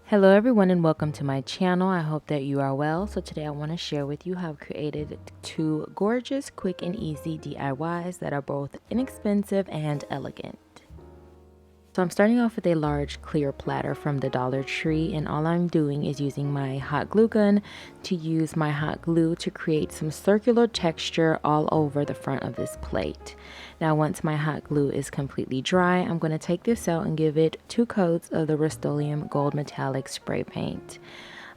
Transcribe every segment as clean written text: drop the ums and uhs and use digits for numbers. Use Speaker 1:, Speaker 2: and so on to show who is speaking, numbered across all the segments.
Speaker 1: Hello everyone and welcome to my channel. I hope that you are well. So today I want to share with you how I've created two gorgeous, quick and easy DIYs that are both inexpensive and elegant. So I'm starting off with a large clear platter from the Dollar Tree, and all I'm doing is using my hot glue gun to use my hot glue to create some circular texture all over the front of this plate. Now once my hot glue is completely dry, I'm going to take this out and give it 2 coats of the Rust-Oleum Gold Metallic Spray Paint.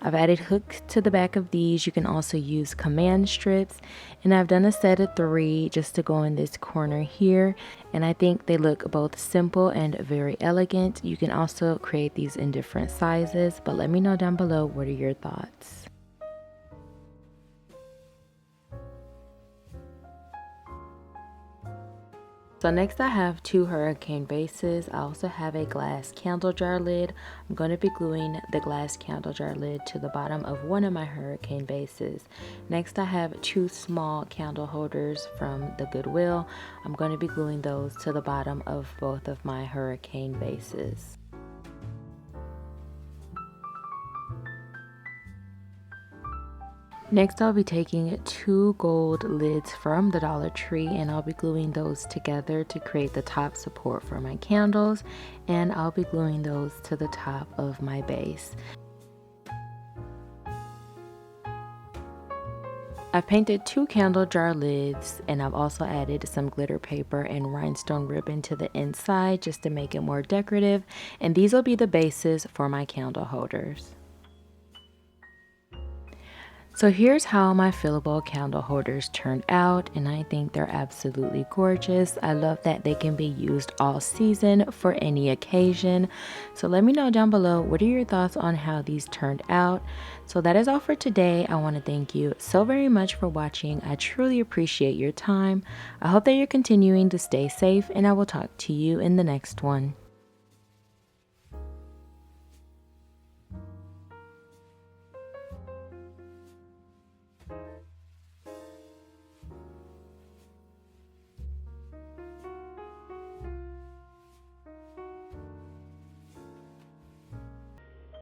Speaker 1: I've added hooks to the back of these. You can also use command strips, and I've done a set of 3 just to go in this corner here, and I think they look both simple and very elegant. You can also create these in different sizes, but let me know down below what are your thoughts. So next I have 2 hurricane vases. I also have a glass candle jar lid. I'm going to be gluing the glass candle jar lid to the bottom of one of my hurricane vases. Next I have 2 small candle holders from the GoodWill. I'm going to be gluing those to the bottom of both of my hurricane vases. Next, I'll be taking 2 gold lids from the Dollar Tree, and I'll be gluing those together to create the top support for my candles, and I'll be gluing those to the top of my base. I've painted 2 candle jar lids, and I've also added some glitter paper and rhinestone ribbon to the inside just to make it more decorative, and these will be the bases for my candle holders. So here's how my fillable candle holders turned out, and I think they're absolutely gorgeous. I love that they can be used all season for any occasion. So let me know down below, what are your thoughts on how these turned out? So that is all for today. I want to thank you so very much for watching. I truly appreciate your time. I hope that you're continuing to stay safe, and I will talk to you in the next one.